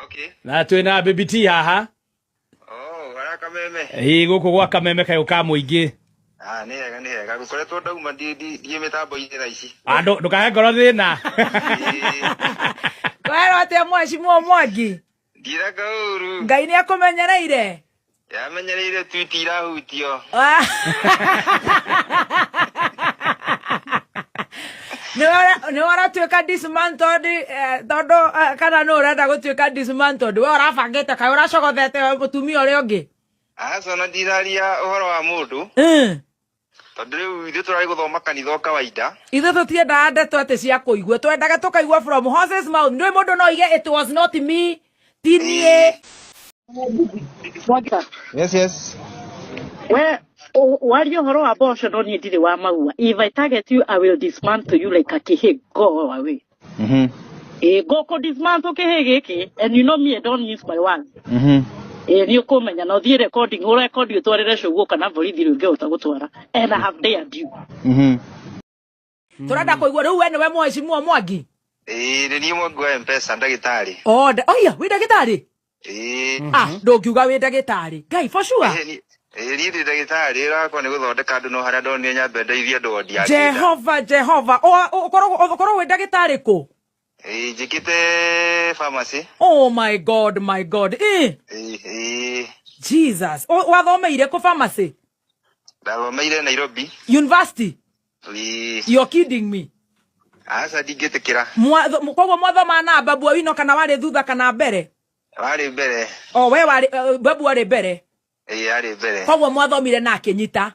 Okay. Na twina baby T haha. Oh, wala Kameme. Guku gwa Kameme kayo ka muingi. Ni hega gukoretwo ndauma die mitambo ira ici. Ndukahe ngoro thina. Kwero ate mheshimiwa Mwangi. Ndira gauru. Ngai ni akumenyereire. Yamenyereire tweet irahutio. Ni waratuika dismantled todo kana no urenda gutuika dismantled we urabangite kai uracogothete mutumia uri ungi Sona ndiraria uhoro wa mundu tondu riu ithu turari guthoma kanitha kawaida ithu tutiendaga ndeto ati cia kuigua twendaga tukaigua from horse's mouth ndui mundu no ige it was not me tinie. Yes. Where while you horo abortion don't need the wa maua. If I target you, I will dismantle you like a Kihii. Go away. Go dismantle Kihii, and you know me, I don't use my words. You come and now the recording, or record you to a show work and I've already go to and I have dared you. Turada ko igwa ruwe we mheshimiwa Mwangi. Ni mwangu mpesa ndagitari. Oh yeah, we ndagitari. Ndokiuga we ndagitari. Guy for sure. Ni ndagitari rakwa ni guthondeka andu no haria ndonio nyambe ndeithie andu odia. Jehova. Okoro we ndagitari ko? Jikite pharmacy. Oh my God. Jesus. Wathomeire ko pharmacy? Ndathomeire Nairobi University. You're kidding me. Asa ndigitikira. Kwa mwathoma na babu wino kana wari thutha kana mbere? Wari mbere. Oh we wari babu wari mbere. Ari mbere. Kwa mwathomire na akinyita.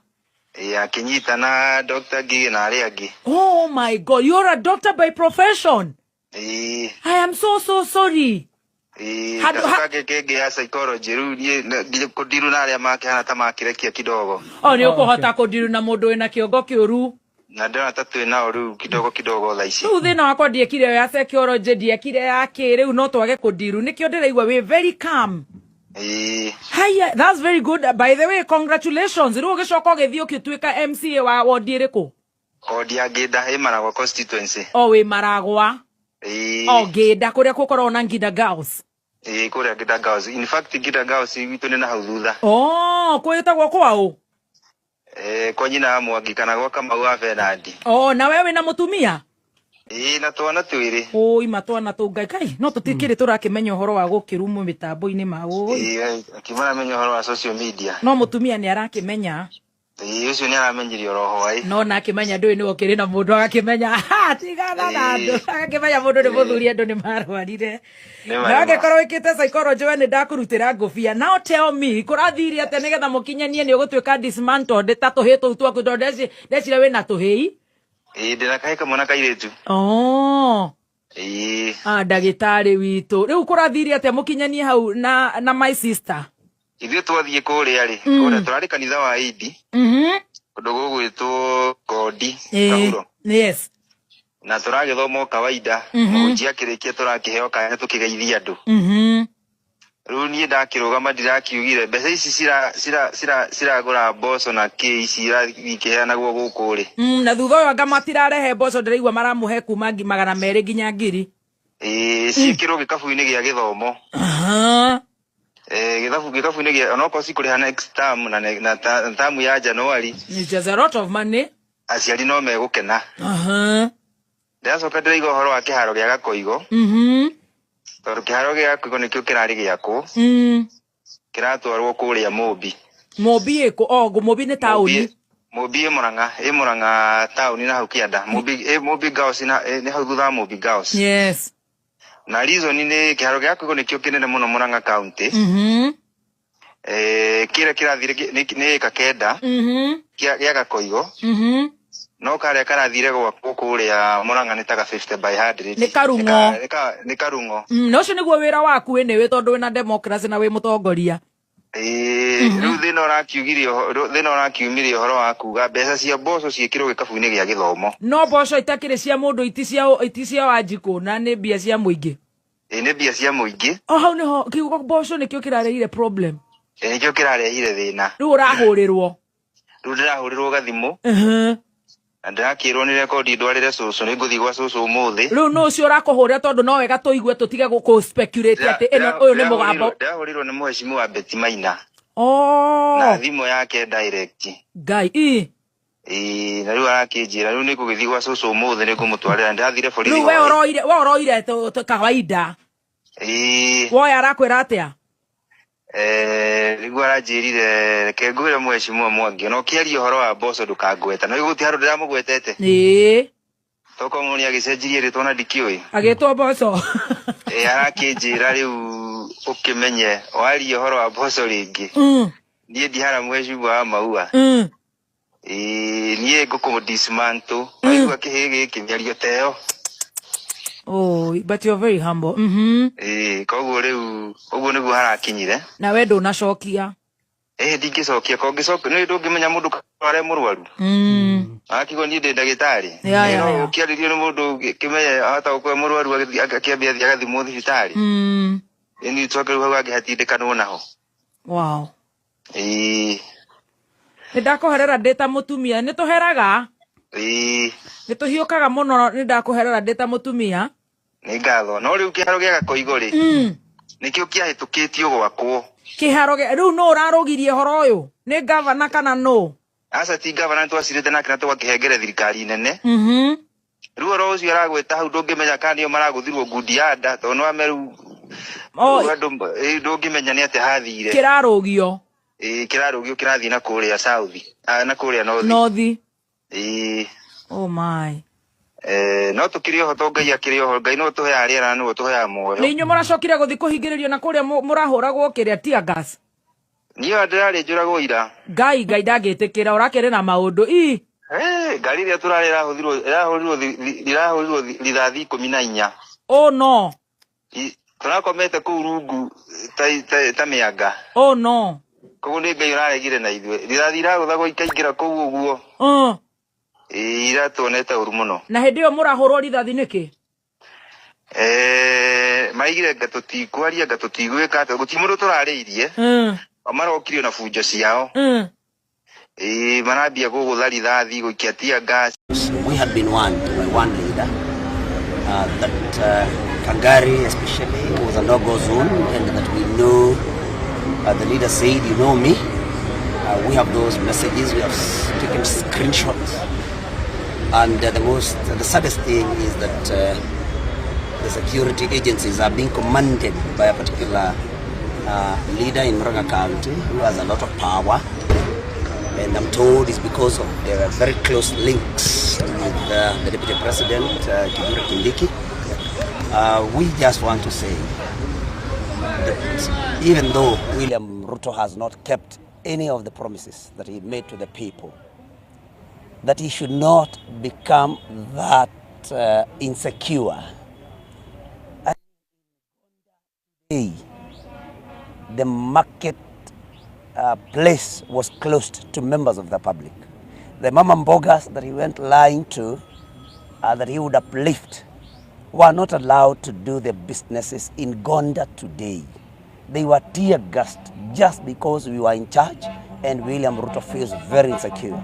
Akinyita na Dr. Gigi na ari angi. Oh my God, you're a doctor by profession. I am so sorry. Kage ya psychology ru kudiru na aria makihana ta makirekia kidogo. Ni ukuhota kudiru na mundu wina kiongo kiuru. Na ndona tatu na ru kidogo tha ici. Thina wakwa ndiekire ya psychology ndiekire ya kiriu no twage kudiru nikio ndiraigwa we very calm. Hiya, that's very good. By the way, congratulations. Ru gicoka githio kitwika MCA wa ward iriku? Ward ya Gida Maragwa constituency. We Maragwa. Gida kuria gukorwo na Gida Girls. Kuria Gida Girls. In fact Gida Girls witu ni na hau thutha. Kwitagwo kwao? Kwa nyina Mwangi kana gwa Kamau wa Fernandi. Na wewe na mutumia? Na twana twiri. Matwana tu Ngai no tutikire turakimenya uhoro wa gukirumu mitambo-ini mago. Akimana menya uhoro wa social media. No mutumia ni arakimenya. Ucio ni aramenyiri roho wai. No na akimenya ndui ni okiri na mundu agakimenya tigana na andu agakimenya mundu ni muthuri andu ni marwarire. Na agikorwo ikite psychology we ni ndakurutira ngofia. Now tell me kurathiri ate nigetha mukinyanie ni ugutwika dismantled tatuhitu tu akudodeci decira we na tuhii. Ndina kaika mwana kairetu. Ndagitari witu. Riu kurathiri ate mukinyanie hau na my sister. Ithuĩ twathiĩ kũrĩa rĩ kũrĩa tũrarĩ kanitha wa Idi kũndũ gũgwĩtwo Kondi Kauro. Yes. Na tũragĩthoma kawaida mũhunjia akĩrĩkia tũrakĩheo kanya tũkĩgeithia andũ. Rĩu niĩ ndakĩrũgama ndirakiugire mbeca ici ciragũra mboco na kĩ ici irakĩheanagwo gũkũ rĩ. Na thutha ũyũ anga matirarehe mboco ndĩraigua maramũhe kuma 200 nginya 1000. Ciĩkĩrwo gĩkabũ-inĩ gĩa gĩthomo. Gĩkabũ-inĩ gĩa onokorwo cikũrĩha next term na term ya January. It's a lot of money. Aciari no megũkena. Ndacoka ndĩraigua ũhoro wa kĩharo gĩa Gakoigo. Tondũ kĩharo gĩa Gakoigo nĩkĩo kĩrarĩ gĩakwo. Kĩratwarwo kũrĩa Mũmbi. Mũmbi ĩkũ? Mũmbi nĩ taũni. Mũmbi ĩ Mũrang'a taũni na hau kĩanda. Mũmbi Girls nĩ hau thutha wa Mũmbi Girls. Yes. Na reason ni kiharo gya Gakoigo nikio kinene muno Murang'a county. Kira kirathire ni kakenda. Gya Gakoigo. No karia karathire gwakwo kuria Murang'a ni taga 50 by 100. Ni Karungo. No cio niguo wira waku ene we tondu wina democracy na we mutongoria. Riu thina urakiumirie uhoro wa kuga mbeca cia mboco ciĩkĩrwo gĩkabũ-inĩ gĩa gĩthomo. No mboco itakĩrĩ cia mũndũ iti cia Wanjikũ na nĩ mbia cia mũingĩ. Nĩ mbia cia mũingĩ. Hau nĩho kiugo mboco nĩkĩo kĩrarehire problem. Nĩkĩo kĩrarehire thĩna. Rĩu ũrahũrĩrwo. Rĩu ndĩrahũrĩrwo gathimũ. ndakirwo ni rekondi ndwarire cucu ni nguthi gwa cucu umuthi riu no cio rakuhurira tondu no wega tuigue tutige guku speculate ati eno uyu ni mugambo ndahurirwo ni mheshimiwa wa Betimaina na thimo yake direct ngai na riu arakinjira riu ni kugithi gwa cucu umuthi ni ngumutwarira ndathire borithi riu we oroire kawaida woya arakwira atia riu aranjirire reke ngwire mheshimiwa Mwangi no kiaria horo wa mboco ndukangweta no iguti haru ndiramugwetete toko muni agicenjirie ritwa na ndikiui agitwo mboco arakinjira riu ukimenye waria horo wa mboco ringi nie ndihara mheshimiwa wa maua nie ngukumudismantle aigua Kihii giki miario teo. Oh, but you're very humble. Koguo riu uguo niguo harakinyire na we ndunacokia ndingicokia ko ngicoka ni ndungimenya mundu kware murwaru akigo ni ndi ndagitari no ukiaririo ni mundu kimenya hata ukwe murwaru akiambia agathimwo thibitari ni tsoke ruha angihatindikano naho. Wow. Ndakuherera ndeta mutumia ni tuheraga ni tuhiukaga muno ni ndakuherera ndeta mutumia ni ngatho no riu kiharo gia gakoigo ri nikio kiahitukitio gwakwo kiharo gia riu no urarugirie horo uyu ni governor kana no asa ti governor twacirite nake na twakihengere thirikari nene riu horo ucio aragweta hau ndungimenya kana nio maraguthirwo ngundi ya nda to no ameru ndungimenya ni ate hathire kirarugio kirarugio kirathi na kuria south na kuria north oh my no tukirio ho tongai akirio ho ngai no tuhe ariera no tuhe moyo ni nyu muracokire guthi kuhingiririo na kuria murahuragwo kiria tia gas niyo ndirari njuragwo ira ngai ndagitikira urakere na maundu ngari ria turarira huriro lithathi 14 oh no turakomete ku rungu ta mianga oh no koguo ni ngai uraregire na ithwe lithathi iraguthagwo ikaingira kuu uguo ira tuonete uru muno na hindi yo murahurwo rithathi niki maigire ngatuti kwaria ngatuti gwika guti mundu turariirie amarokirio na bunjo ciao marambia gugutha rithathi guikia tia gas. We have been warned by one leader that Kangari especially was a no-go zone, and that we know the leader said, you know me, we have those messages, we have taken screenshots. And the saddest thing is that the security agencies are being commanded by a particular leader in Murang'a County who has a lot of power. And I'm told it's because of their very close links with the Deputy President, Kihii. We just want to say that even though William Ruto has not kept any of the promises that he made to the people, that he should not become that insecure. The market place was closed to members of the public. The mama mbogas that he went lying to, that he would uplift, were not allowed to do their businesses in Gonda today. They were tear gassed just because we were in charge, and William Ruto feels very insecure.